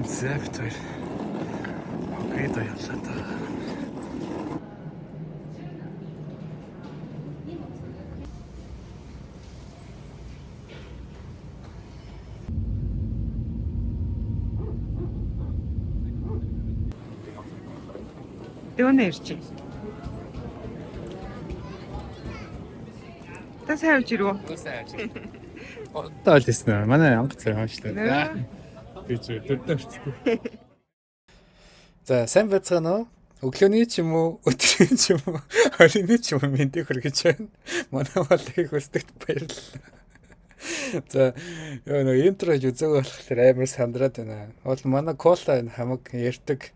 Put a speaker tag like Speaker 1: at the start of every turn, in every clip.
Speaker 1: Зэвтэр. Окей, да явлаа та.
Speaker 2: Дөөний ирж. Та сайн явж ирв үү?
Speaker 1: Одоо л хэлсэн. Манай онгоц хааштай. Би ч өдөртөө. За, сайн байцгаана уу? Өглөөний ч юм уу, өдрийн ч юм уу, оройны ч юм уу мэндийг хүргэж байна. Манай балыг хүсдэгт баярлалаа. За, нөгөө интро үзээг болохоор амар сандраад байна. Бол манай кола энэ хамаг ярьдаг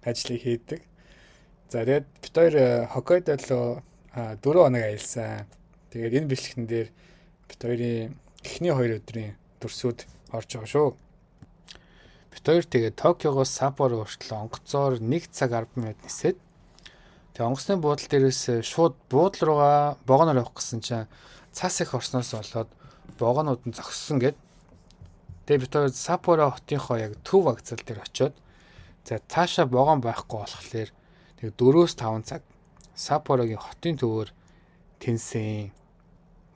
Speaker 1: ажлыг хийдэг. За, тэгээд бид хоёр Хоккайдо руу 4 хоног аялсан. Тэгээд энэ бичлэгэн дээр бид хоёрын эхний 2 өдрийн дүрсүүд орж байгаа шүү. Бид хоёр тэгээд Токиогоос Саппоро хүртэл онгоцоор 1 цаг 10 минут нисээд тэгээд онгоцны буудлын дээрээс шууд буудлын руугаа вагоноор явах гэсэн чинь цас их орсноос болоод вагонууд нь зогссон гэд. Тэгээд бид хоёр Саппоро хотынхоо яг төв вокзал дээр очиод за цаашаа вагон байхгүй болохоор тэгээд 4-5 цаг Саппорогийн хотын төвөөр тэнсэн.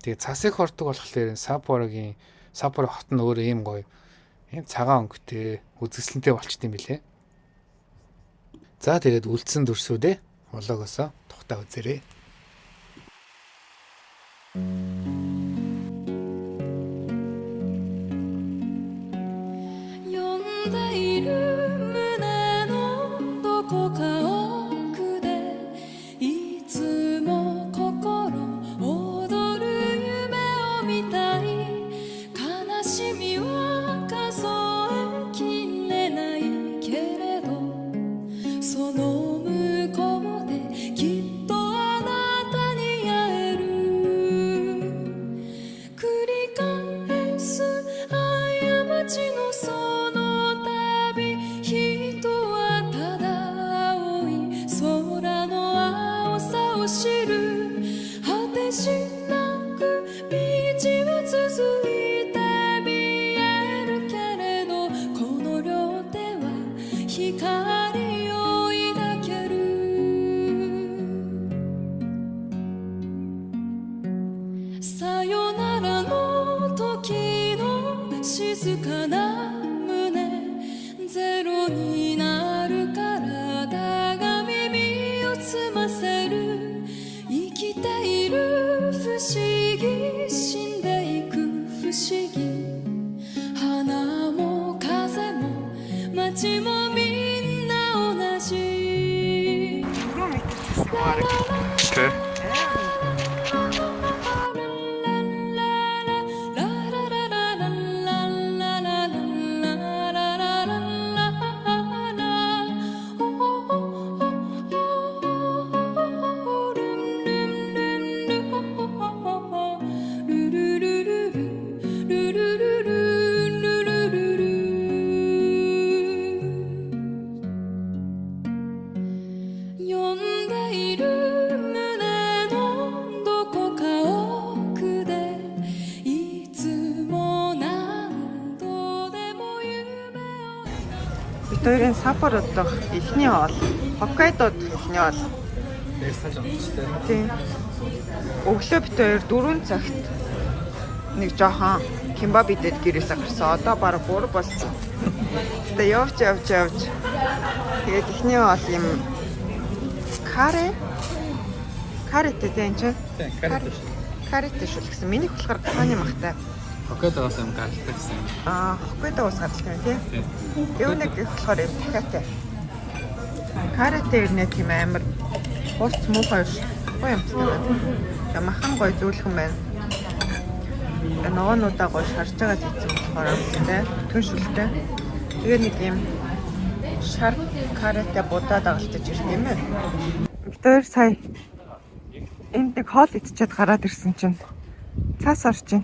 Speaker 1: Тэгээд цас их ордог болохоор Саппоро хот нь өөрөө ийм гоё ийм цагаан өнгөтэй үзэсгэлэнтэй болчтой юм билэ. За тэгээд үлдсэн дүрсүүдээ влогосоо тухтаа үзээрэй.
Speaker 2: Хоёрын Саппород дох эхний хоол, Хоккайдод эхний хоол.
Speaker 1: Дээрсаж онцтой.
Speaker 2: Тийм. Өглөө бид хоёр 4 цагт нэг жоохон кимбаб идээд гэрээсээ гарсан. Одоо бараг 3 болсон. Тэгээ явж. Тэгээд эхний хоол юм карэтэй тийм ч. Карэтэй шүү гэсэн. Миний болохоор тооны махтай.
Speaker 1: Хоккайдоос юм гардаг гэсэн.
Speaker 2: Хоккайдоос гардаг тийм. Юунэг болохоор юм дахиатай. Карэтэй ирнэ тийм амар бус муухай гоё юм байна. Махан гоё зөөлхөн байна. Ногоонуудаа гоё шарж байгаа зэцэн болохоор амттай, түншилтэй. Тэгээ нэг юм шар карэтэй будаад агалдаж ирсэн юм байна. Бид хоёр сая энд нэг хоол идчихэд гараад ирсэн чинь цаас орж ийн.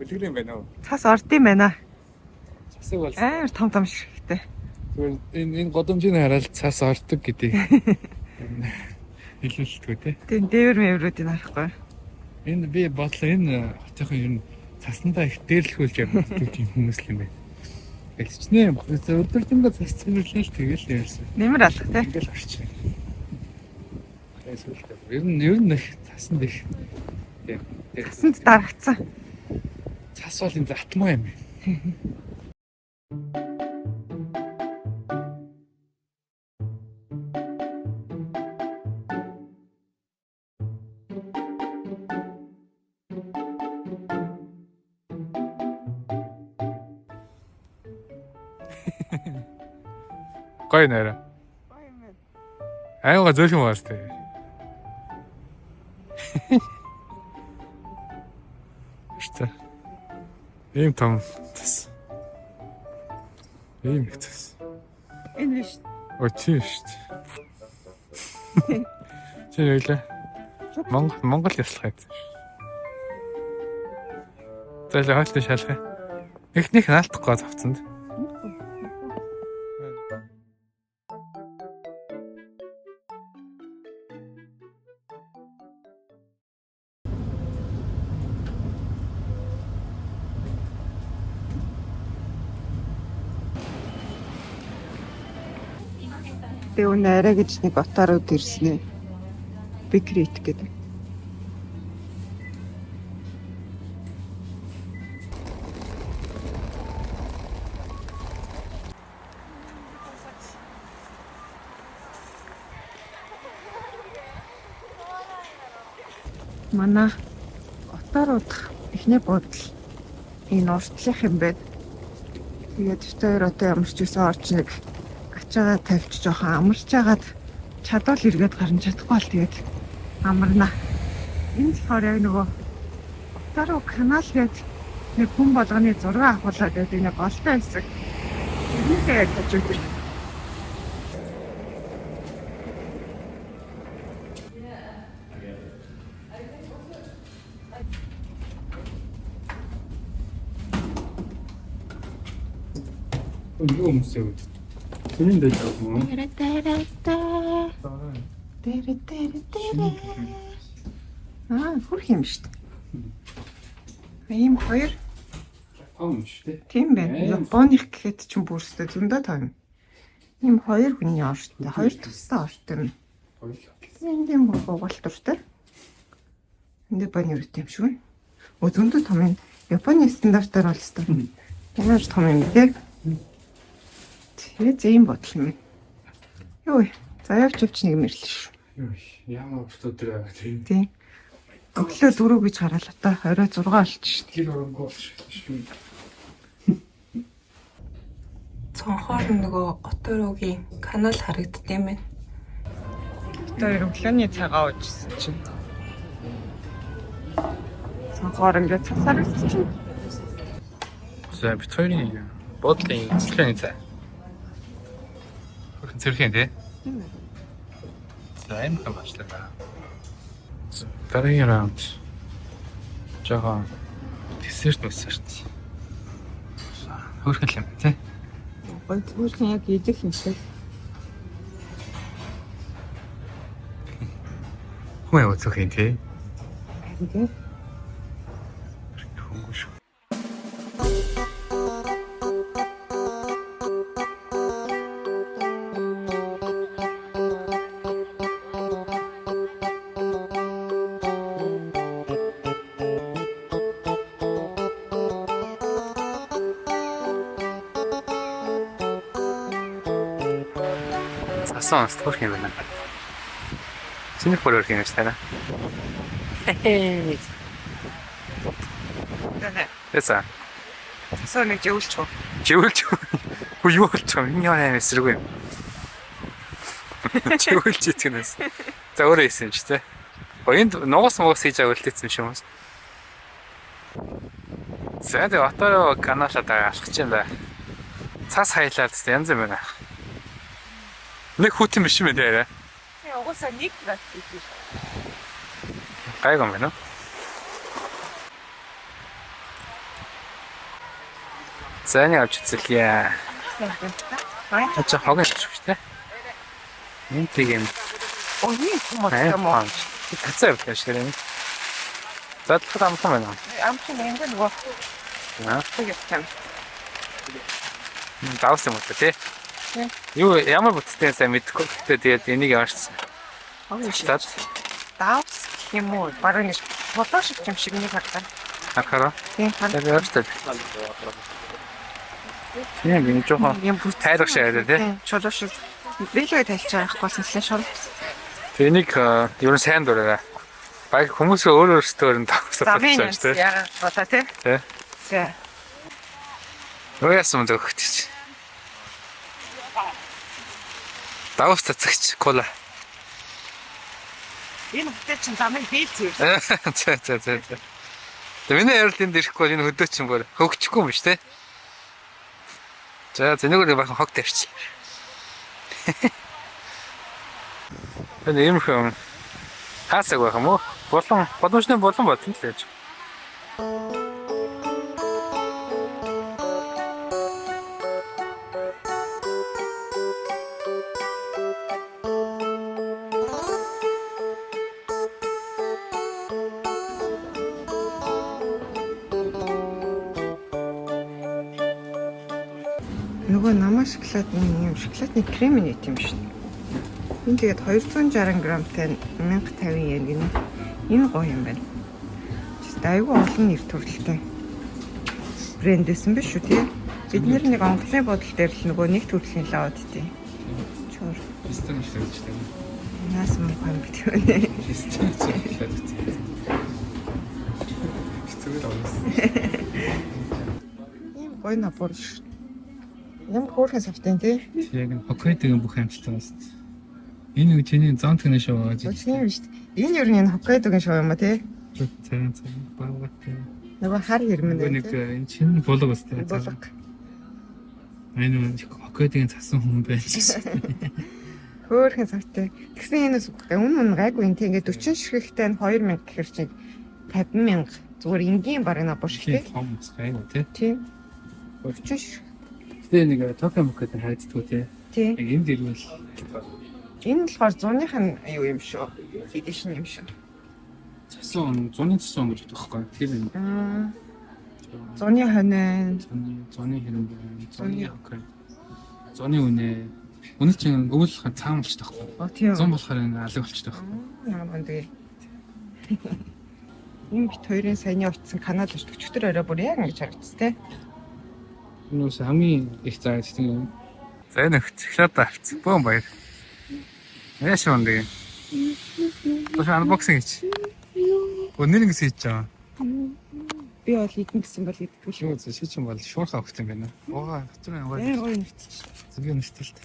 Speaker 1: Бүлгэр юм байна уу?
Speaker 2: Цаас ордсон байна.
Speaker 1: Цасыг бол
Speaker 2: амар том ширхтэй.
Speaker 1: Зүгээр энэ годомжийн хараад цаас ордог гэдэг. Хэлүүлэлтгүй тий.
Speaker 2: Тийм дээвэр мэврүүдийг харахгүй.
Speaker 1: Энэ би бодлоо энэ хотынхын ер нь цаснаа их дээрлэхүүлж явдаг тийм хүмүүс л юм байна. Гэлчнээ өдөржингөө цас цэвэрлээл тэгэл ярьсан.
Speaker 2: Нэмэр алах тий.
Speaker 1: Ингээл орчих. Ер нь их цаснд их.
Speaker 2: Цаснд дарагцсан.
Speaker 1: Цас бол энэ атмаа юм. Гоё нэрэ.
Speaker 2: Гоё юм байна.
Speaker 1: Аюугаа зөөлхөн баастай. Штэ. Ийм том тас. Ийм их тас.
Speaker 2: Энэ биш.
Speaker 1: Өчиг штэ. Чи ойлаа. Монгол яслах гэдэг. Тэгэл хойлтой шалгах. Эхнийх нь алдахгүй завцсанд.
Speaker 2: Би өнөө арай гэж нэг отаарууд ирсэн ээ. Бикрит гэдэг. Манай отаарууд эхний буудал энэ уртлах юм байна. Тэгээд тэр одоо ямар ч үсэн орч нэг ачаагаа тавьчих жоохон амарч агаад чадвал эргээд гарна чадахгүй л тэгээд амарна. Энэ болохоор яг нөгөө Отаруу канал гээд нэг хүн болгоны зураг авахлаа гэдэг нэг голтой хэсэг. Энийгээ яаж үзвэл
Speaker 1: Юу юм бэ? Тэрэн дээр яг юм.
Speaker 2: Хүрх юм шүү дээ. Ийм хоёр
Speaker 1: Том шүү дээ.
Speaker 2: тийм байна. Японых гэхэд ч бүрстэй зөндөө том. Ийм хоёр хүний орштой. Хоёр тусдаа орштой юм. Энд юм боголтуртай. Энд баны үрт юм шүү. Зөндөө том юм. Японы стандартаар бол өстой. Ямар ч том юм тий. Тэгээ зэйн бодол юм. Йой, за явж нэг мэрлээ шүү.
Speaker 1: Юу ямар өдөр авах тийм.
Speaker 2: Тийм. Өглөө 4 гэж гараал одоо 26 болчих шүү.
Speaker 1: Тэр оронгоо шүү.
Speaker 2: Цонхоор нөгөө Оторогийн канал харагддсан байна. Тэр өглөөний цагаа уужсэн чинь. Цонхоор ингээд цасарагдчихсан.
Speaker 1: За бит хоёрын бодлын цэцлэний цай. Хөрхөн зэрхэн тий.
Speaker 2: Тийм ээ.
Speaker 1: За юм хамаачлаа. Дараагийн раунд. Жага десерт мэсэрт. Хөрхөн юм тий.
Speaker 2: Гой зүгээрхэн яг идэх юм шиг.
Speaker 1: Хүн явах юм тий.
Speaker 2: Харин тий.
Speaker 1: Хөнгөш. Асан стор юм байна. Синий хөрөөр юм шүү дээ. Хээ. Эсэ.
Speaker 2: Тэсээ нэг жиулч.
Speaker 1: Живүүлж. Хөө юу болчихоо? Энэ яа эсрэг юм. Живүүлж итгэнэс. За өөрөө исэн ч тий. Энд нугас хийж авалтсан юм шиг. За тэ Отаро каналаа алхаж байна. Цас хайлаад янз юм байна. Нэг хүүтэн биш юм дээ.
Speaker 2: Угсаа нэг гад хийх.
Speaker 1: Гайгүй юм байна уу? Зэний авч үзлээ. Ачаа хогийн шүү дээ. Энд тийм.
Speaker 2: Ой, хүмүүс юм уу?
Speaker 1: Хацаа явах шүү дээ. задлахад амтан байна.
Speaker 2: Амчин ингэ нөгөө
Speaker 1: Аа.
Speaker 2: тэгсэн.
Speaker 1: Давс юм уу тий?
Speaker 2: Тийм.
Speaker 1: Юу ямар бүтцтэй сайн мэдэхгүй. Тэгээд энийг яваарсан.
Speaker 2: Хөөе. Давс гэх юм уу? Бараг нэг фото шиг юм шиг нэг харагдана.
Speaker 1: Ахара.
Speaker 2: Тийм харагдана.
Speaker 1: Тэгээд яваарсан. Тийм энэ жоохон
Speaker 2: юм бүт
Speaker 1: тайрах шаард тий.
Speaker 2: Чулуу шиг. Билээ тайлж байгаа байхгүй болсон шууд.
Speaker 1: Тэнийг ер нь сайн дураарай. Баяг хүмүүс өөрөөсөө нь давсаад байна шүү дээ.
Speaker 2: Яа, бота тий.
Speaker 1: Тий.
Speaker 2: Тий.
Speaker 1: Яасан юм дөхөж. Давс цацагч кола.
Speaker 2: Энэ хөтөч чинь замын бэлц юу?
Speaker 1: За. Тэ миний ярилтанд ирэхгүй энэ хөдөө чинь бүр хөгчихгүй юм биш те. За зэнэгээр бахан хог тавьчих. Энэ юм хэм хаасаг байх юм уу? Боломжтой болон болно л гэж.
Speaker 2: Нөгөө намаа шоколадны юм шоколадны крем нэт юм шүү дээ. Энэ тэгээд 260 грамтай 1050 yen гинэ. Энэ гоё юм байна. Тэст айгүй олон нэр төрөлтэй. Брэнд байсан биш үү тий? Бид нэг онгоцны бодол дээр л нөгөө нэг төрлийн лавд тий. Чор.
Speaker 1: Систем шүү дээ.
Speaker 2: Наас мөн юм битгүүнэ.
Speaker 1: Систем шүү дээ. Хэцүү л
Speaker 2: Ийм гоё набор шүү. Ямар хөөрхөн савтай тий?
Speaker 1: Яг энэ Хоккайдогийн бүх амжилтаас. Энэ үг чиний зон тгнэ шоу гэж.
Speaker 2: Тийм шүү дээ. Энэ юу нэг Хоккайдогийн шоу юм а тий?
Speaker 1: Цэн баагатай.
Speaker 2: Нөгөө хар хэрмэн
Speaker 1: Нэг энэ чинь болог өстэй.
Speaker 2: болог.
Speaker 1: Энэ Хоккайдогийн цасан хүн байж гэсэн.
Speaker 2: Хөөрхөн савтай. Тэгсэн энэс үнэн гайгүй энэ тий ингээд 40 ширхэгтэй нь 2000 гэхэр чинь 50,000 зүгээр энгийн баг набор шиг тий?
Speaker 1: Том гайгүй тий.
Speaker 2: Тийм. 40 ширхэг.
Speaker 1: Тэгээ нэг Токио мөхөд хайцдгүй тий.
Speaker 2: Тий.
Speaker 1: Яг энд ирвэл
Speaker 2: Энэ болохоор 100-ных нь юу юм шүү. Эдишн юм шүү.
Speaker 1: цасан 100-ны цасан гэж бодох байхгүй. Тэр юм.
Speaker 2: 100-ны хонь.
Speaker 1: 100-ны хэрэг байна. 100-ны Хоккайдо. 100-ны үнэ. Үнэ чинь өвөл цаам болчихдог байхгүй.
Speaker 2: Оо тийм.
Speaker 1: 100 болохоор энэ алга болчихдог байхгүй.
Speaker 2: Ямар гэнэ. Энэ бит хоёрын саяны очсон Канада шүү. Өчтөр орой бүр яг ингэж харагдсан тий.
Speaker 1: Нүс хамгийн их зайд тийм. За энэ шоколад авчих. Бом баяр. Яаш юм бэ? Бос анбоксинг хийж. Өнөр ингэ хийж байгаа.
Speaker 2: Би бол идэн гэсэн бол идэггүй шүү.
Speaker 1: Юу шийдсэн бол шуурхаа өгч юм байна. Уугаа хацрын
Speaker 2: Ой
Speaker 1: уугаа.
Speaker 2: ой нүцчих.
Speaker 1: Зүгийн нэстэлт.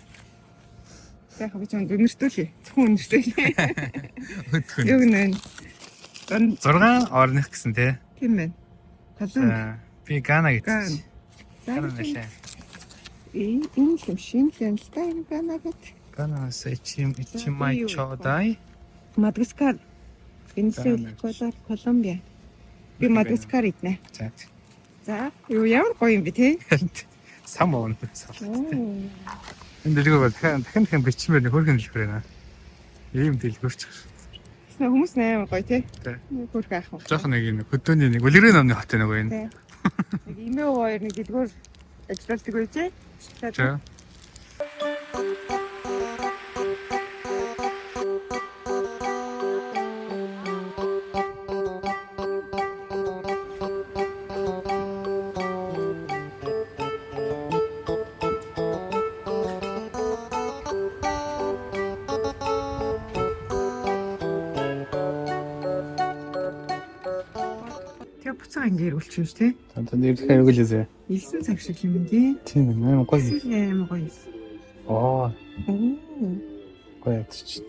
Speaker 2: Яг би ч өнөртүүлээ. Зөвхөн өнөртүүлээ.
Speaker 1: Өдгөн.
Speaker 2: Юу нэ?
Speaker 1: 6 орных гэсэн тий.
Speaker 2: Тийм байна. Талын
Speaker 1: Би Гана гэж.
Speaker 2: Гана.
Speaker 1: Гана нэлээ.
Speaker 2: Энэ юм шин л та энэ Гана гэдэг.
Speaker 1: Ганаас ичимай чодай.
Speaker 2: Мадагаскар, Венесуэла, Эквадор, Колумбия. Би Мадагаскар иднэ.
Speaker 1: За.
Speaker 2: За, юу ямар гоё юм бэ те?
Speaker 1: Сам боон. Энэ дэлгүүр бол дахин бичмээр хөргөн дэлгүүр байна. Ийм дэлгүүрч.
Speaker 2: Тэснэ хүмүүс амар гоё те?
Speaker 1: Тий.
Speaker 2: Хөрх аах юм.
Speaker 1: Жохон нэг энэ хөдөөний нэг үлгэрийн номны хот нэг байна.
Speaker 2: Тий. Нэг имээ хоёр нэг дэлгүүр ажилладаг үү те?
Speaker 1: За.
Speaker 2: Буцаа ингээд үлчсэн шүү те?
Speaker 1: Танд нэрлэх хэрэглээсэ.
Speaker 2: 9 цаг шиг юм дээ.
Speaker 1: Тийм ээ, гоё.
Speaker 2: Амар гоё.
Speaker 1: Оо,
Speaker 2: Оо.
Speaker 1: гоё.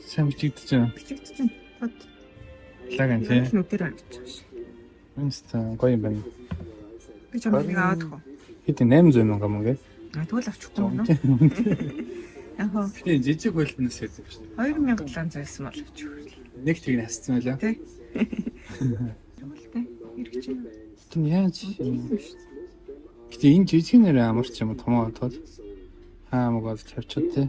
Speaker 1: Сайн бичигдэж байна.
Speaker 2: Бичигдсэн. Тод.
Speaker 1: Лаган тий.
Speaker 2: Нүдээр харагдаж байна.
Speaker 1: Инста гоё юм байна.
Speaker 2: Би ч юм нэг аваад хөө.
Speaker 1: Хэд 800 мянга юм гээ.
Speaker 2: Тэгвэл авчихгүй юм уу? Яг
Speaker 1: Тийм жижиг байлтнаас хэлсэн шүү дээ.
Speaker 2: 2700 байсан бол гэж.
Speaker 1: Нэг тийг хасцсан байлаа.
Speaker 2: Тий. Тэгвэл хэрэгч юм.
Speaker 1: Тийм яаж гэтээ энэ жижиг нэр амарч юм томоо тул хаамгаас тавьчихад тий.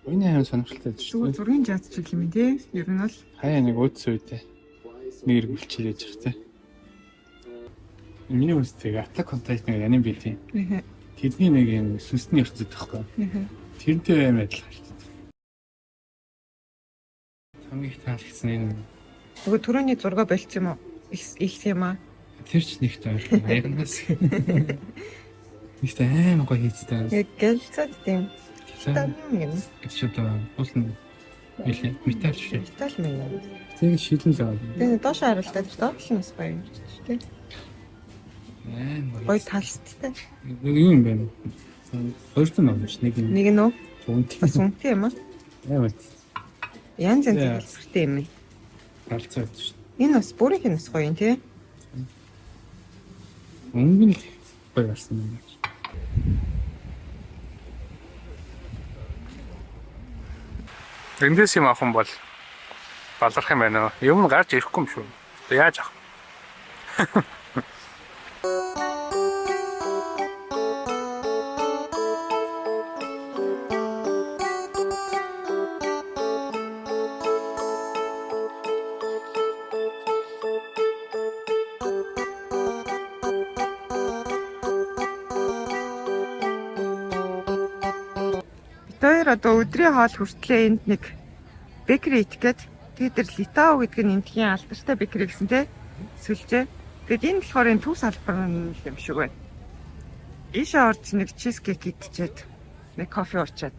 Speaker 1: Үний хайр сонирхолтой шүү
Speaker 2: Зүгээр
Speaker 1: дээ.
Speaker 2: зургийн жаз чиг юм тий. Ер нь бол
Speaker 1: Хаяа нэг өөдсөн үедээ. нэр бүлчилээж байгаа те. Миний үстэй Attack on Titan аним бий тийм. Тэдний нэг юм сүнсний ертөд тахгүй. Тэрнтэй юм адилхан шүү дээ. Хамгийн их таалагдсан энэ
Speaker 2: Нөгөө түрүүний зураг болцсон юм уу? Их юм аа.
Speaker 1: тэр ч нэгт ойрхон аягнаас. Ихтэй аим гоё хийцтэй.
Speaker 2: Яг гэлцээд тийм.
Speaker 1: За
Speaker 2: юм.
Speaker 1: одоо уулна нэлээ металл шиг.
Speaker 2: Метал мэн.
Speaker 1: Тэг шилэн л байгаа.
Speaker 2: Тэгээ доош харалтаад доош нь бас гоё юм шүү дээ. Гоё талцтай.
Speaker 1: Юу юм бэ? Хоёрт нь байна ш нэг юм.
Speaker 2: Нэг нь үү?
Speaker 1: Үнтэй.
Speaker 2: Сүнтэй юм аа.
Speaker 1: Яа
Speaker 2: Янз янз хэлбэртэй юм.
Speaker 1: алцаад ш.
Speaker 2: Энэ бас бүрийнх нь бас гоё юм тий.
Speaker 1: Өнгөн л гоё болсон юм. Эндээс юм авах юм бол баларх юм байна. Юм нь гарч ирэхгүй юм шүү. Яаж авах?
Speaker 2: Тэр одоо өдрийн хоол хүртлээ энд нэг бекри идгээд тэр Литау гэдэг нь энтхийн алдартай бекри гэсэн те сүлжээ. Тэгэд энэ болохоор энэ төв салбар юм шиг байна. Ийшээ орж нэг чизкейк идчихэд нэг кофе уучаад.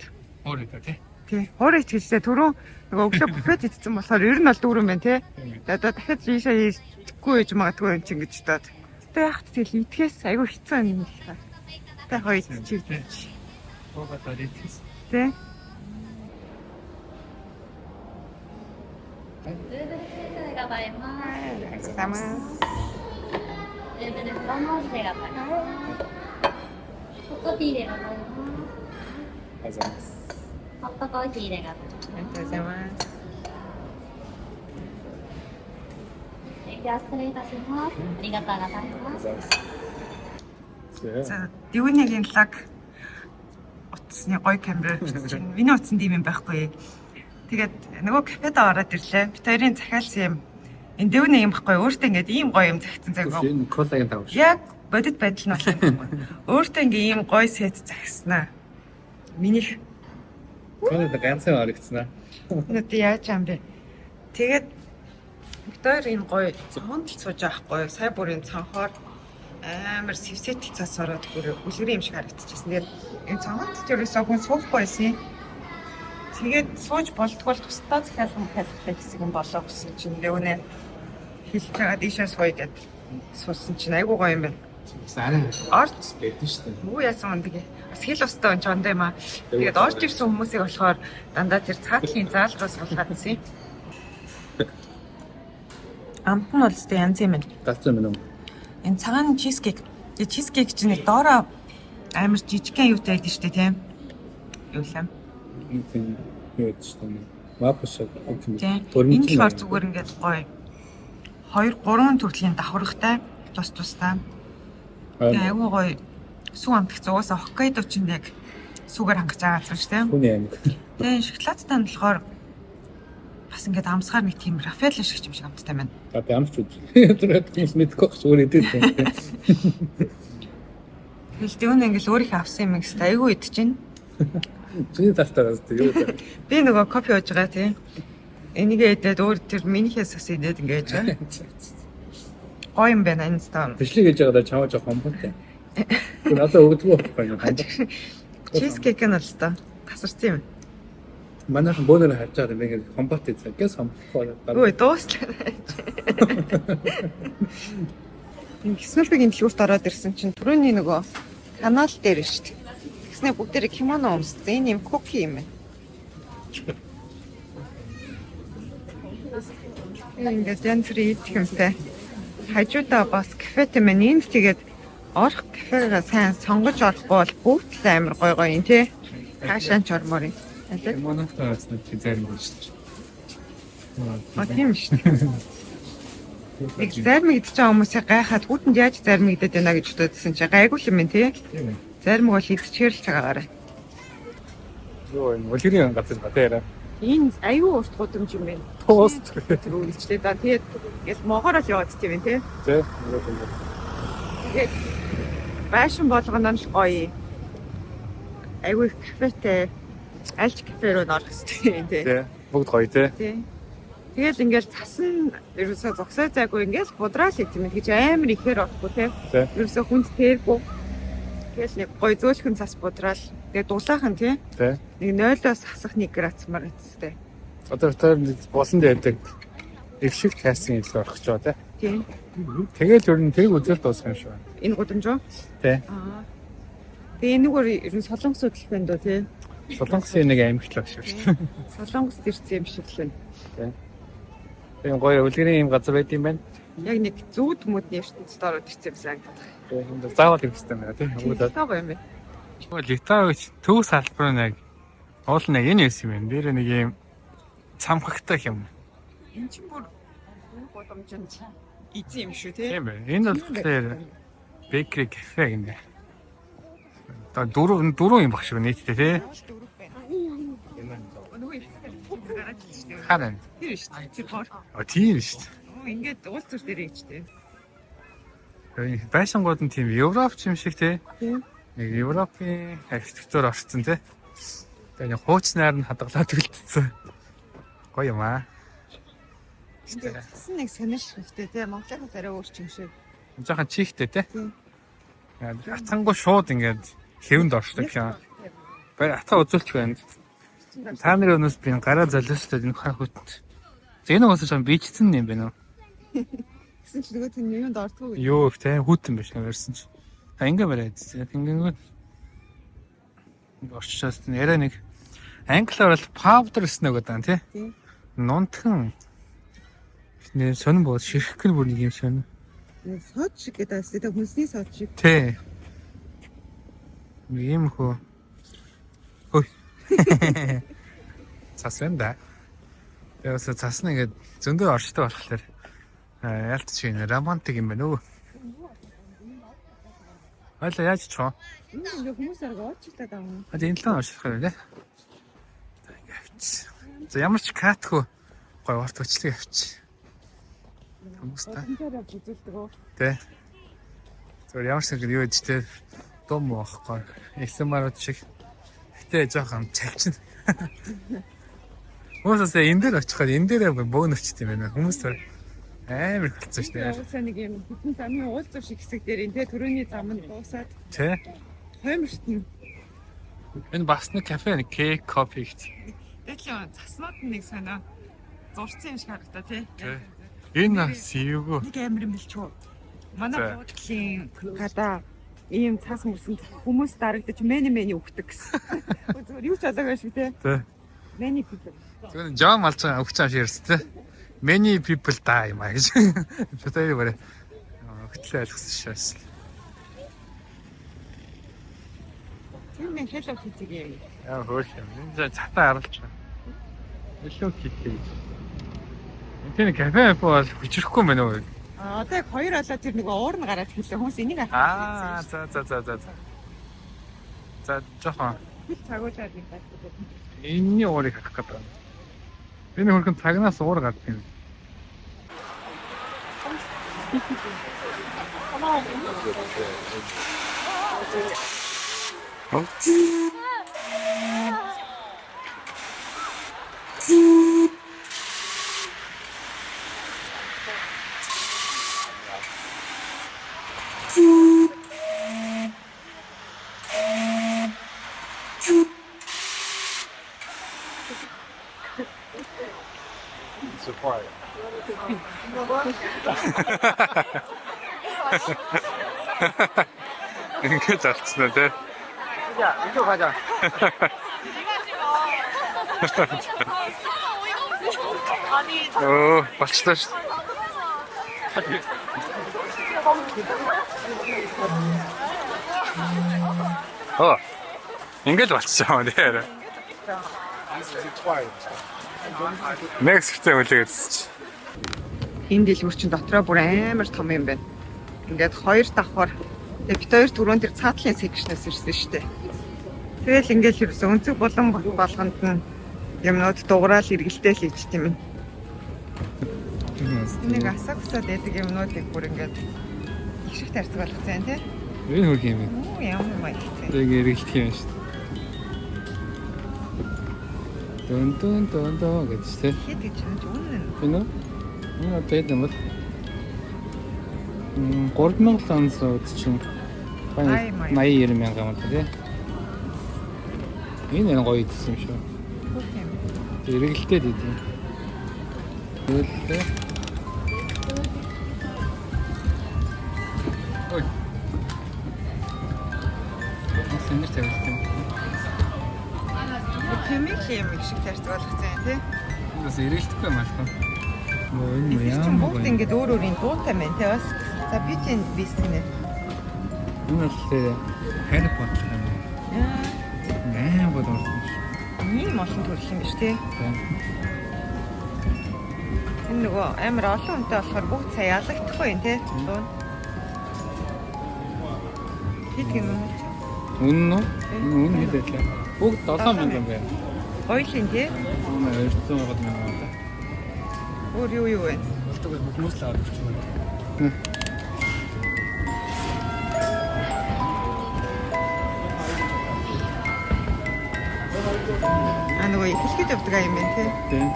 Speaker 1: Өөрөөр тий.
Speaker 2: Тий. Хураа ичгэлээ түрүүн нөгөө өглөө буфет идсэн болохоор ер нь бол дүүрэн байна те. Одоо дахиад ийшээ идэхгүй байж магадгүй юм чинь гэж бодоод. Тэ яхад тэгэл идэхээс айгүй хэцүү юм л та. Тэ хоёр чивдэж.
Speaker 1: Богатаа идэх.
Speaker 2: Тэ. Sama. За, дивүний лаг утасны гоё камер чинь миний утсан тийм юм байхгүй. Тэгээд нөгөө кафед ороод ирлээ. Бид хоёрын захиалсан юм. Энэ дивүний юм байхгүй. Өөртөө ингээд ийм гоё юм захицсан заяа.
Speaker 1: Энэ колаген тавш.
Speaker 2: Яг бодит байдал нь байна. Өөртөө ингээд ийм гоё сет захиснаа. Миний
Speaker 1: Колаген ганцхан оригдснаа.
Speaker 2: нүд яаж юм бэ? Тэгээд бид хоёр энэ гоё цонхонд л сууж байхгүй. Сая бүрийн цонхоор амар сэвсэтэл цаас ороод үлгэр юм шиг харагдчихсан. Тэгээд энэ цонхонд ч ерөөсөө хүн суухгүй байсан. Тэгээд сууж болтгол тусдаа захиалган хэлэх гэсэн юм болоо гэсэн чинь левнэ хэлж байгаа дийшээ сууя гэд суусан чинь айгуу гоё юм байна.
Speaker 1: Арай
Speaker 2: Орж
Speaker 1: гэдэг шүү дээ.
Speaker 2: юу яасан юм бэ? Бас хэл устаа энэ жондоо юм аа. Тэгээд орж ирсэн хүмүүсийг болохоор дандаа тэр цаатлын заалгаас суулгаадсэн. Амт нь бол өстэй янз юм байна.
Speaker 1: Галзуу юм уу?
Speaker 2: Энэ цагаан чизкейк. Тэгээ чизкейк чинь нэг доороо амар жижигхэн юутай байдаг шүү дээ тийм. Юу лээ?
Speaker 1: Тийм юу гэж байна. Мапшаг
Speaker 2: Тийм. Энэ болохоор зүгээр ингээд гоё 2-3 төрлийн давхаргатай тус тустай. Тэгээ айгүй гоё сүү амтгц угаасаа Хоккайдо ч яг сүүгээр хангаж байгаа газар шүү дээ.
Speaker 1: Хүний аймаг.
Speaker 2: Тэгээ шоколадтай нь болохоор бас ингээд амсгаар нэг тийм Рафаэло шиг юм шиг амттай байна.
Speaker 1: Би амч үзлээ. Тэрээд хүмүүс мэдгүй ч өөр идэв.
Speaker 2: Тэгэл дүүн ингээд өөрийнхөө авсан юм гэсэн айгүй идэж байна.
Speaker 1: Чиний талтаагаас юу вэ?
Speaker 2: Би нөгөө кофе ууж байгаа тийм. Энийгээ идээд өөр тэр минийхээс бас идээд ингээд байгаа. Гоё юм байна энэ стан.
Speaker 1: Бичлэг хийж байгаадаа чамаа жоох хомботой. Тэр одоо өгдөггүй байхгүй.
Speaker 2: Чизкейк нь л та тасарсан юм.
Speaker 1: Манайхан бөөнөр харж байгаа юм ингээд хомбот ийцээ. Гэс хомбохгүй.
Speaker 2: Өө дууслаа. Гиснэлбигийн дэлгүүрт ороод ирсэн чинь түрүүний нөгөө канал дээр шүү дээ. Тэгснэ бүгдээрээ кимоно өмссөн. Энэ юм куки юм байна. Ингээд янз бүрийн идэх юмтай. Хажуудаа бас кафетэй мань энд тэгээд орох кафегаа сайн сонгож орохгүй бол бүгд л амар гой гой юм тий. Хаашаа ч ормоор юм.
Speaker 1: Монохтаас нэг зэрэг юм шүү дээ.
Speaker 2: Тийм шүү дээ. Нэг зарим идэж байгаа хүмүүсийг гайхаад хүүтэнд яаж зарим идэж байна гэж бодсон чи гайгүй юм байна тий. Зарим бол идчихэр л цагаагаараа.
Speaker 1: Юу энэ үлгэрийн газар ба таараа.
Speaker 2: Энэ аюу урт гудамж юм байна.
Speaker 1: Пост.
Speaker 2: Тэр үйлчлээ да. Тэгээд ингээл могоор л яваад тийм тий.
Speaker 1: Тэ.
Speaker 2: Тэгээд байшин болгоно нь л гоё. Аюу их кафетэй. Альч кафе руу орох хэрэгтэй тий.
Speaker 1: Тэ. Бүгд гоё тэ.
Speaker 2: Тий. Тэгэл ингээл цас нь ерөөсөө зогсоо зайгүй ингээл будраал тийм гэж амар ихээр орохгүй тий.
Speaker 1: Тэ.
Speaker 2: Ерөөсөө хүнд тэргүй. Тэгэл нэг гоё зөөлхөн цас будраал. Тэгээд дулаахан тий.
Speaker 1: Тэ.
Speaker 2: Нэг 0-оос хасах 1 градусмаар эцтэй.
Speaker 1: Одоо тэр болон дээдэг их шиг кастинг илүү орох ч байгаа тэ.
Speaker 2: Тийм.
Speaker 1: Тэгэл ер нь тэрийг үзэл дуусгах юм шиг байна.
Speaker 2: Энэ гудамж уу?
Speaker 1: Тэ.
Speaker 2: Тэгээ энэгээр ер нь солонгос хөдөлгөх байна дөө тий.
Speaker 1: Солонгосын нэг аймагтлаг шүү дээ.
Speaker 2: Солонгост ирсэн юм шиг л байна.
Speaker 1: Тэгээ гоё үлгэрийн юм газар байт юм байна.
Speaker 2: Яг нэг зүүд мөдний ертөнцид ороод ирсэн юм санагдаад.
Speaker 1: Тэгээ заавал ирэх хэрэгтэй байна тий.
Speaker 2: Өөдөө гоё юм байна.
Speaker 1: Литавч төв салбар нь яг уул нэг энэ юм байна. Дээр нэг юм цамхагтай юм.
Speaker 2: Энэ ч бүр гудамжинд эзэн юм шүү тий.
Speaker 1: Тийм байна. Энэ бол тэгэхээр бекри кафе гэнэ. Та дөрөв юм багш нийтдээ тий.
Speaker 2: Дөрөв байна. Нөгөө их гараад шүү дээ.
Speaker 1: Харин.
Speaker 2: Тэр шүү дээ. Тэр хор.
Speaker 1: Тийм шүү дээ.
Speaker 2: Ингээд уулзуур дээр ийчтэй.
Speaker 1: Байшингууд нь тийм Европч юм шиг тий.
Speaker 2: Тийм.
Speaker 1: Нэг Европын архитектур орцсон тий. Тэгээ нэг хуучнаар нь хадгалаад үлдсэн. Гоё юм аа.
Speaker 2: Гэсэн нэг сонирхолтой тий. Монголын арай өөр ч юм шиг.
Speaker 1: Жаахан чихтэй тий.
Speaker 2: Тийм.
Speaker 1: Атангуу шууд ингээд хэвэнд оршдог юм. Бай атаа үзүүлчих байна. Та нарын өнөөс би гараа залуустай энэ хаа хөтөнд. Энэ уусаж байгаа бичсэн юм байна уу?
Speaker 2: Гэсэн ч нөгөө тийм юунд ордгоо.
Speaker 1: Юу их те хүүтэн биш ярьсан чи. А ингээ барайд. Ингээ орччоос яриа нэг англиар бол powder snow гэдэг нь тий.
Speaker 2: Тийм.
Speaker 1: Нунтхан. Нэ сонин бод ширхэх гэр бүр нэг юм сонин.
Speaker 2: Сод шиг гэдэг асуу хүнсний сод шиг.
Speaker 1: Тий. Ийм хөө. Хөөе. Цас байна да. Яасан цас нэгэд зөндөө орчтой болохоор ялт чинь романтик юм байна уу? Алла яаж ч хоо.
Speaker 2: Энэ хүмүүс арга очтой даа.
Speaker 1: А энэ л орчих юм лээ. За ямар ч катгүй гой орт өчлөг авч. Хүмүүс та.
Speaker 2: Тэрээр бүзүүлдэг үү?
Speaker 1: Тэ. Зөв ямар ч нэг юу гэж тэ дум واخгүй. Эксэмарууд шиг. Гэтэ жоохон цавчин. Хүмүүсээ энэ дээр очиход энэ дээр бөөнөрчт юм байна. Хүмүүс тэр амар хэлцэн шүү дээ.
Speaker 2: Уусаа нэг юм бүтэн замын уулзуур шиг хэсэг дээр энэ төрөний зам нь дуусаад
Speaker 1: Тэ.
Speaker 2: хоймөртн.
Speaker 1: Энэ бас нэг кафе нэг кейк кофе гэж.
Speaker 2: Тэглээ заснууд нэг санаа зурцсан юм шиг харагдаа тий.
Speaker 1: Энэ сивгөө.
Speaker 2: Нэг амар юм бил ч үү. Манай буудлын гадаа ийм цас мөсөнд хүмүүс дарагдаж мэни өгдөг гэсэн. Зүгээр юу ч болоогүй шүү тий.
Speaker 1: Тэ.
Speaker 2: Мэни people.
Speaker 1: Тэгвэл Жон малж байгаа өвч ааш ярьсан тэ. Many people die маа гэж. Тэтэй барай. Хөтлөө ойлгосон шээс.
Speaker 2: Тийм нэг хэлэх хэцэг юм.
Speaker 1: Яа хөөх юм. Энэ цатаа аралч байна. Илүү хийх. Тэр кафе бол хүчрэхгүй юм байна уу?
Speaker 2: Одоо яг хоёр олоо тэр нэг уур нь гараад хэлээ. Хүмүүс энийг
Speaker 1: Аа за. За жоохон
Speaker 2: хэл цагуулаад нэг байдаг.
Speaker 1: энэний уурыг харах гэдэг. Энэ хөрхөн цагнаас уур гардаг юм. 이게 잘쓰는데.
Speaker 3: 야, 이쪽 가자.
Speaker 1: 맛있다. 이게 맛있죠, 네. Next time үлээгээдсэж.
Speaker 2: Энэ дэлгүүр чин дотроо бүр амар том юм байна. Ингээд хоёр давхар бид хоёр түрүүн тэр цаатлын секшнээс ирсэн шүү дээ. Тэгэл ингээд ерөөсөө өнцөг болон болгонд нь юмнууд дуграал эргэлтэй л хийж тийм ээ. Нэг асагсаад байдаг юмнуудыг бүр ингээд их шиг тарцг болгоцсон тий.
Speaker 1: Энэ хөрх юм.
Speaker 2: Оо ямар маягтай.
Speaker 1: Тэг эргэлдэх юм шүү дээ. Дон гэж тий.
Speaker 2: Хэд гэж юм чи үнэн.
Speaker 1: Энэ үү? Энэ одоо хэд юм бол? 3500 чинь.
Speaker 2: Ай,
Speaker 1: 80 мянга юм тий. Энэ гоё идсэн юм шүү.
Speaker 2: Хөх юм.
Speaker 1: Эргэлдээд идэв. Тэгэл. Ой. Асэндэр тавьсан.
Speaker 2: Хэмиг юм их шиг тарцг болгоцсон тий.
Speaker 1: Бас эргэлдэхгүй юм аашгүй. Энэ
Speaker 2: Чи
Speaker 1: яам
Speaker 2: бүгд
Speaker 1: гоё.
Speaker 2: ингээд өөр өөрийн дуутай байна тий бас. За би чинь бисгэнэ.
Speaker 1: Энэ бол Harry Potter юм. Наа бодсон шүү.
Speaker 2: Ийм олон төрөл юм биш тий.
Speaker 1: Тийм.
Speaker 2: Энэ нөгөө амар олон хүнтэй болохоор бүгд цаа ялагдахгүй юм тий. Дуун. Хэд юм уу?
Speaker 1: Үнэн үү? Үнэн хэдэлээ. Бүгд 7000 юм байна.
Speaker 2: Хоёулын тий.
Speaker 1: Үнэ 200 мянга байна.
Speaker 2: Өөр юу вэ?
Speaker 1: Болдог хүмүүс л аваад өгч байна.
Speaker 2: Нөгөө ихэлхэж явдаг юм байна тий.
Speaker 1: Тийм.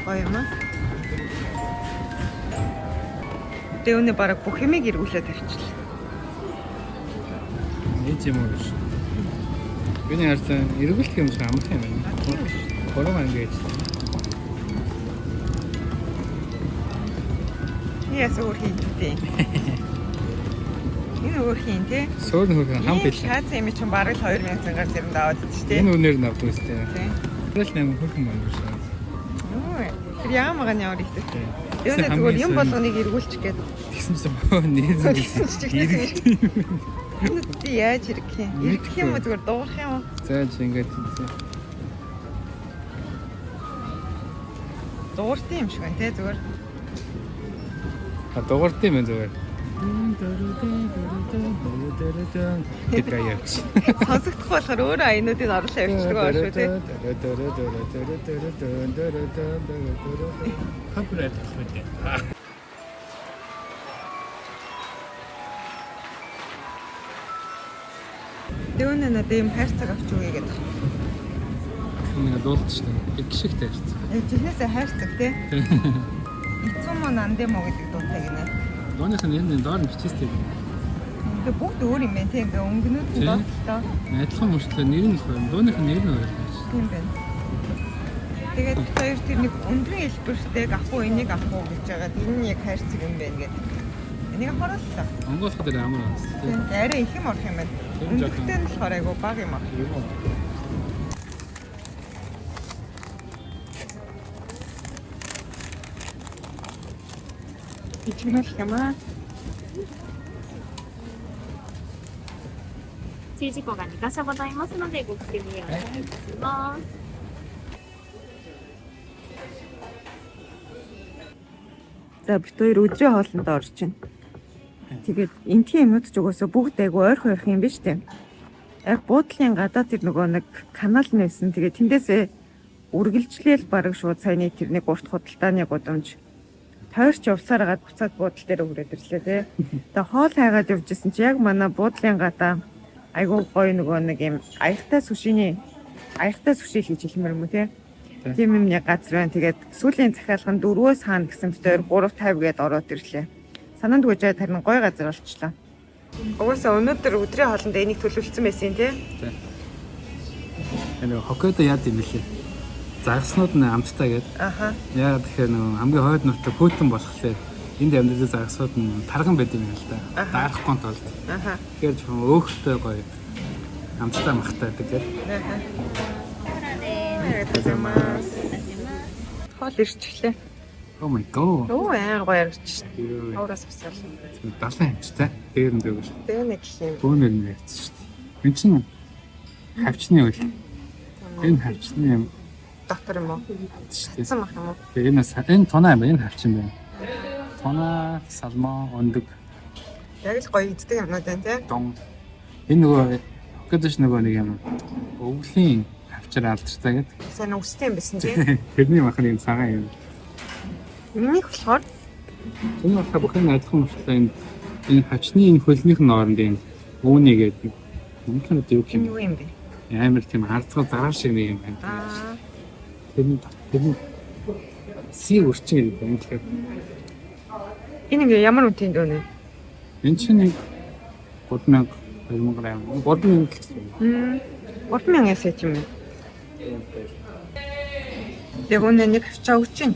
Speaker 2: Гоё юм аа. Тэгээ өнөө бараг бүх юмыг эргүүлээд тавьчихлаа.
Speaker 1: Энд юм уу биш. Биний харсан эргүүлэх юм шиг амарх юм байна. Гурван анги гэж.
Speaker 2: Яс өөр хийдтэй. Энэ өөр хийн тий.
Speaker 1: Суур нөхөр хам бил.
Speaker 2: Шаац юм чинь бараг л 2000 цангаар зэрэнд аваад идэж тий.
Speaker 1: Энэ үнээр нь авдаг үстэй.
Speaker 2: Тий.
Speaker 1: Тэгэл нэм хөрхөн байна биш.
Speaker 2: Нөө. Тэр яамаа ямар ихтэй.
Speaker 1: Тийм.
Speaker 2: Юу нэ зүгээр юм болгоныг эргүүлчих гээд.
Speaker 1: Тэгсэн чинь нэр
Speaker 2: Ти яаж ирэх юм? Ирэх юм уу зүгээр дуурах юм уу?
Speaker 1: За чи ингээд хэлсэн.
Speaker 2: Дуурт юм шиг байна тий зүгээр.
Speaker 1: А дуурт юм зүгээр. Хэдрэ явж.
Speaker 2: Сонсогдох болохоор өөр аянуудыг оруулаа явчихдаг байх шүү тий.
Speaker 1: Копирайт хийх.
Speaker 2: Дүүнэ надад юм хайрцаг авч өгье гэдэг.
Speaker 1: Нэг дуулж штэ. Их шигтэй штэ.
Speaker 2: Яг чихнээсээ хайрцаг тий. Ицумо нандемо гэдэг дуутай гинэ.
Speaker 1: Дооных нь энэ доор нь бичээстэй.
Speaker 2: Тэгээ бүгд өөр юм байна тий. Ингээ өнгөнүүд нь доотлоо.
Speaker 1: Адилхан мөрчлөө нэр нь их байна. Дооных нь нэр нь өөр байна.
Speaker 2: Тийм байна. Тэгээд хоёр тэр нэг өндрийн хэлбэртэй авах энийг авах гэж байгаа. Энэ нь яг хайрцаг юм байна гэдэг. Энийг харууллаа.
Speaker 1: Онгойлох дээр амар байна.
Speaker 2: Тийм арай их юм орох юм байна. Өндөртэй нь болохоор айгу бага юм аа. Ичмэл юм аа.
Speaker 4: 注意事項が2箇所ございますのでご確認お願いします。
Speaker 2: За бит хоёр өдрийн хоолнд орж байна. Тэгээд энтхийн юмнууд ч угаасаа бүгд айгу ойрхон ойрхон юм биш үү? Яг буудлын гадаад тэр нөгөө нэг канал нэсэн. Тэгээд тэндээсээ үргэлжлээл бараг шууд саяны тэрний урт худалдааны гудамж тойрч явсаар гаад буцаад буудлын дээр хүрээд ирлээ тий. Тэгээд хоол хайгаад явжсэн чи яг манай буудлын гадаа айгу гоё нөгөө нэг юм аягтай сүши хийж хэлмэр юм уу тий. Тийм юм яг газар байна. Тэгээд сүүлийн захиалганд 4-өөс хаана гэсэн битээр 350 гээд ороод ирлээ. Санаанд гүйжээд харин гоё газар болчихлоо. Угаасаа өнөөдөр өдрийн хоолнд энийг төлөвлөсөн байсан тий.
Speaker 1: Тийм. Энэ Хоккайдо яад юм бэлээ. Загаснууд нь амттай гээд.
Speaker 2: Аха.
Speaker 1: Яагаад тэгэхээр нөгөө хамгийн хойд нутаг Пүтин болохоор энд амьдардаг загасууд нь тарган байд юм л да. Даарахгүй тул.
Speaker 2: Аха.
Speaker 1: Тэгэхээр жоохон өөхтэй гоё амттай махтай гэдэг.
Speaker 2: Аха. Хоол ирчихлээ.
Speaker 1: Oh my god.
Speaker 2: Оо гоё ирчих. Авраас авсаал.
Speaker 1: 70 амттай. Дээр нь дэвш.
Speaker 2: Тэгээ нэг юм.
Speaker 1: Бөөнөр нь явчихсан шүү дээ. Энэ чинь хавчны үйл. Энэ хавчны юм
Speaker 2: Доктор юм уу?
Speaker 1: шүү дээ.
Speaker 2: Цам ах юм уу?
Speaker 1: Тэгээ энэ тонаа юм байна. Энэ хавчин байна. Тонаа, салмон, өндөг,
Speaker 2: Яг л гоё иддэг юмнууд байна тий.
Speaker 1: дон. Энэ нөгөө гэдэг ч нөгөө нэг юм өвглийн авчир алдартай гэдэг.
Speaker 2: Сайн өстэй юм байсан тийм.
Speaker 1: Тэрний махны цагаан юм.
Speaker 2: Миний болохоор
Speaker 1: Тэний махаа бүхэн адилхан мөртэй энэ хавчны энэ хөлнийх нь оронд энэ үүний гэдэг. Үнэхээр юу юм.
Speaker 2: юу юм бэ?
Speaker 1: Амар тийм харцгаа зараа шиг нэг юм байна. Тэр си үрчин гэдэг юм тэгэхээр.
Speaker 2: Энэ ингээ ямар үнэтэй дөө нэ?
Speaker 1: Энэ чинь нэг 3000 2000 гэсэн.
Speaker 2: 3000 ясаж юм. Яг үнэ нэг авчаа өчин.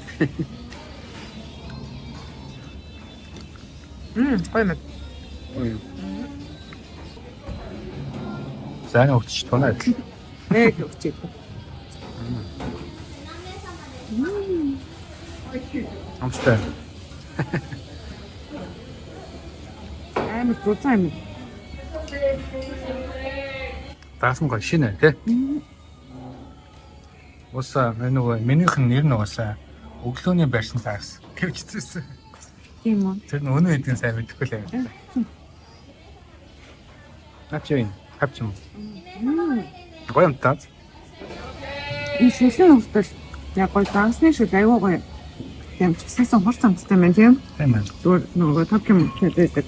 Speaker 2: Гоё мэд.
Speaker 1: Сайн өгч тунаад.
Speaker 2: Нэг өчиг.
Speaker 1: Амстай.
Speaker 2: Амар зүцаа юм.
Speaker 1: Таасан гоё шинэ тий. Уусаа нөгөө менийх нь нэр нь уусаа өглөөний барьсан таас гэвчээсэн.
Speaker 2: Тийм үү?
Speaker 1: Тэр нь өнөө хэдийн сайн мэдэхгүй л юм. Начийн хавчим. Гоё юм таа.
Speaker 2: Энэ шилэн хөвтөл яг гоё дансны шиг аюу гоё. Тийм чигсээсэн хурц амттай байна тийм.
Speaker 1: Тийм ээ.
Speaker 2: Зүгээр нөгөө токим гэдэг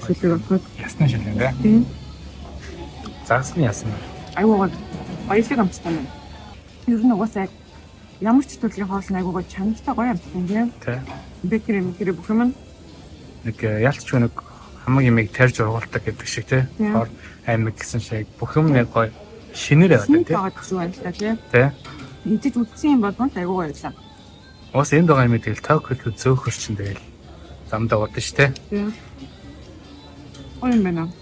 Speaker 2: шилэг авах.
Speaker 1: Ясна шилэн дээ.
Speaker 2: Тийм.
Speaker 1: Загсны ясна.
Speaker 2: Аюу гоё баялаг амттай байна. Ер нь угаасаа ямар ч төрлийн хоол аюу гоё чанартай гоё амттай тийм.
Speaker 1: Тий.
Speaker 2: Бэкэр бүх юм.
Speaker 1: Нэг ялцч нэг хамаг ямиг тарьж ургуулдаг гэдэг шиг тий. Хор аймаг гэсэн шиг бүх юм нэг гоё шинээр
Speaker 2: Тийм
Speaker 1: байдаг
Speaker 2: байгаа шүү байна л та тийм.
Speaker 1: тий.
Speaker 2: Идэж үдсэн юм бол аюу гоё байлаа.
Speaker 1: Уус энд байгаа юм тэгэл Токиод зөөхөр чин тэгэл замдаа удаа штэ.
Speaker 2: Тийм. Гоё юм байна.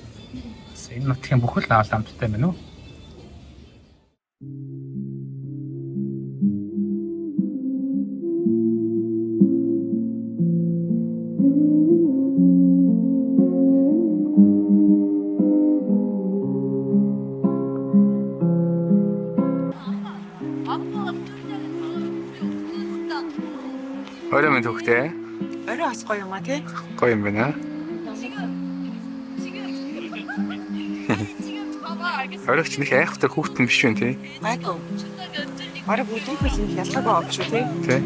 Speaker 1: Энэ нутгийн бүхэл наал амттай байна уу? Орой минь төгтэй.
Speaker 2: Орой бас гоё юм а тий.
Speaker 1: Гоё юм байна. Оройч нэг айхтай хүүхдэн биш үү тий?
Speaker 2: Айгу. Орой бүгдээс нь ялгаагүй авч шүү тий.
Speaker 1: Тий.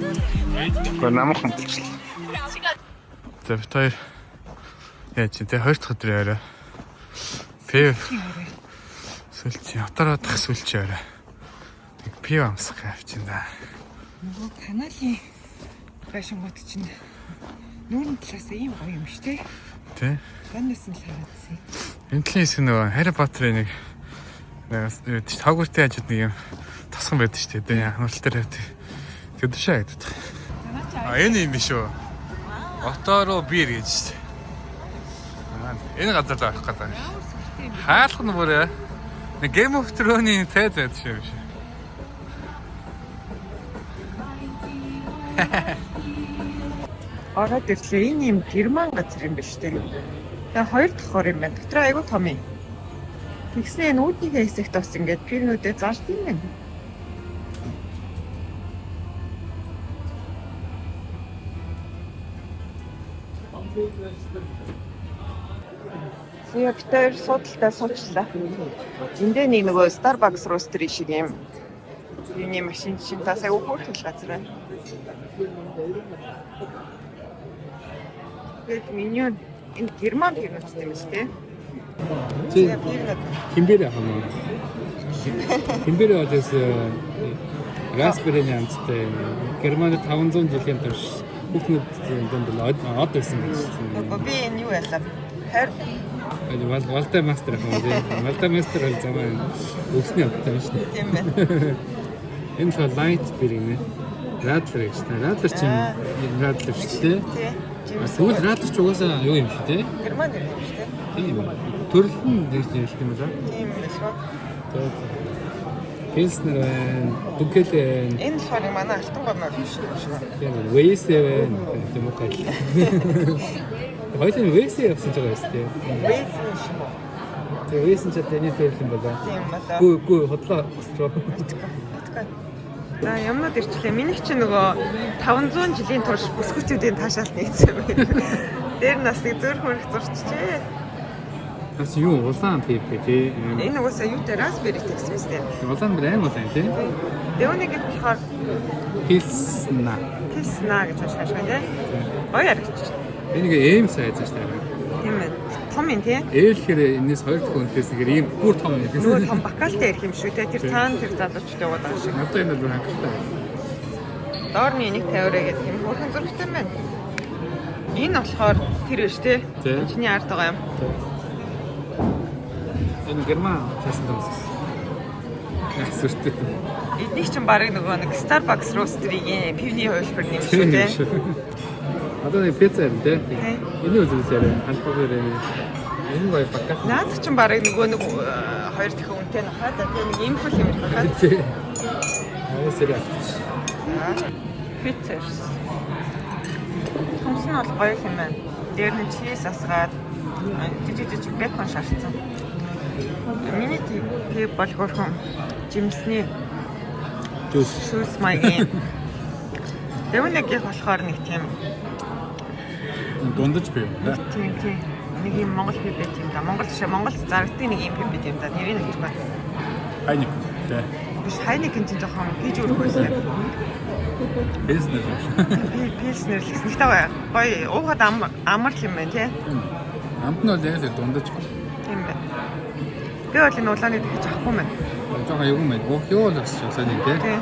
Speaker 1: Гэхдээ намхан болчихлоо. За бит хоёр яаж тий хоёр дахь өдрийн орой. Пив. Сүлжээ отароо дах сүлжээ орой. Нэг пив амсах авчин да.
Speaker 2: Нөгөө каналын фэшн гот чинь нүүрэн талаас ийм гоё юм шүү тий.
Speaker 1: Тий.
Speaker 2: Ганнаас нь л хараадсан.
Speaker 1: Энэ талаас нөгөө Harry Potter-ын нэг Хогвартын хажууд нэг юм тасган байдаг шүү дээ. Хангалт дээр байдаг. Тэр дэшээ гэдэг. Энэ юм биш үү? Оторо бир гэж шүү дээ. Энэ газар л авах гэдэг. Хаалх нь бүрээ. Нэг Game of Thrones-ийн цай зайд шүү юм шиг.
Speaker 2: Ороод ирлээ энэ юм герман газар юм биш тий. Тэгээ хоёр давхар юм байна. Дотор айгу том юм. Тэгснээ нүүднийхээ хэсэгт бас ингээд пирнүүдэд зарт юм байна. Яа битэр судалтай суучлаа. Эндээ нэг нөгөө Starbucks roaster шиг юм. Юуны машин чинь тасаа өөхөртөл газар байна. Тэгээд меню энэ герман пирнүүдэд юм шүү дээ.
Speaker 1: Тий. Химбэр хамаа. Химбэр одоос распбери нэмттэй Германд 500 жилийн турш бүхнүүд донд од байсан гэж.
Speaker 2: Би энэ юу ялаа? Хайр
Speaker 1: Валтай мастер хамаа тий. Валтай мастер бол замаа өсний автай байна шүү дээ.
Speaker 2: тийм байна.
Speaker 1: Энэ л лайт бэр юм ээ. Радлер гэж та. Радлер чинь радлер шүү дээ.
Speaker 2: Тий.
Speaker 1: Тэгвэл радлер ч угаасаа юу юм шүү дээ.
Speaker 2: Герман юм шүү дээ.
Speaker 1: Тийм. Төрөлн гэж ярьдаг юм байна.
Speaker 2: Тийм биш үү?
Speaker 1: Пилснер байна. Дүгэл байна.
Speaker 2: Энэ болохоор манай алтан гомноо биш шүү.
Speaker 1: Тийм. Вейс байна. Тийм үү. Хоёул вейс явсан байгаа шүү дээ.
Speaker 2: Вейс шүү.
Speaker 1: Тэгээ вейс ч тэний төрөл юм байна.
Speaker 2: Тийм болоо.
Speaker 1: Гүү хотлоо.
Speaker 2: За юмнууд ирчлээ. Минийх чи нөгөө 500 жилийн турш бүсгүүчүүдийн таашаалт нэгсэн юм. Дээр нас нэг зөөр хөрөх зурчжээ.
Speaker 1: Бас юу улаан пип тий.
Speaker 2: Энэ угаасаа юутай raspberry гэсэн юм шүү дээ.
Speaker 1: Улаан бэр аим улаан тий.
Speaker 2: Дэвнийг болохоор
Speaker 1: Пилсна.
Speaker 2: Pilsna гэж уншиж байгаа тийм. Гоё яригч.
Speaker 1: Энийг эм сайз шүү дээ.
Speaker 2: Тийм ээ. Том юм тий.
Speaker 1: Ээлхээр энэс 2 дахь үнэтэйс нэгээр ийм бүр том юм.
Speaker 2: Нөгөө том бакалтай ирэх юм шүү те. Тэр цаана тэр залуучтай яваад байгаа шиг.
Speaker 1: Одоо энэ бол хангалттай.
Speaker 2: Доорны энийг 50-аараа гэдэг юм. Хөрхэн зургтай байна. Энэ болохоор тэр биш те.
Speaker 1: Тий.
Speaker 2: Чиний ард байгаа юм.
Speaker 1: Энэ герман фэшн томс. Ясвэртэй.
Speaker 2: Эднийг чинь барыг нөгөө нэг Starbucks roastery-ийн пивний хувилбар нэм шүү те.
Speaker 1: Одоо нэг пицца юм тий. Энэ үзүүлж яриа. Албагаар яриа. Энэ гоё бакал.
Speaker 2: Наад чинь барыг нөгөө нэг хоёр дахин үнэтэй нахаад тэгээ нэг юм хөл юм байна.
Speaker 1: Тий. Аа serious.
Speaker 2: Pizzas. Томс нь бол гоё юм байна. Дээр нь чиз асгаад жижиг бекон шаардсан. Миний тийм болгоорхон жимсний шүүс маягийн. Дэвнэг яг болохоор нэг тийм
Speaker 1: дундаж бий юм да.
Speaker 2: тийм нэг юм Монгол пип байт юм да. Монгол зарагддаг нэг юм пип байт юм да. Нэрийг нь хэлэх байна.
Speaker 1: Хайник тий.
Speaker 2: Биш хайникэн чинь жоохон пиж өрөх байсан.
Speaker 1: Бизнес.
Speaker 2: Пилснер л гэсэн. Гэхдээ гоё уугаад амар л юм байна тий.
Speaker 1: Амт нь бол яг л дундаж.
Speaker 2: Тийм байна. Би бол энэ улааны гэж авахгүй мэн.
Speaker 1: Жохоо юу юм бэ? Юу л бас сайн тий.
Speaker 2: Тий.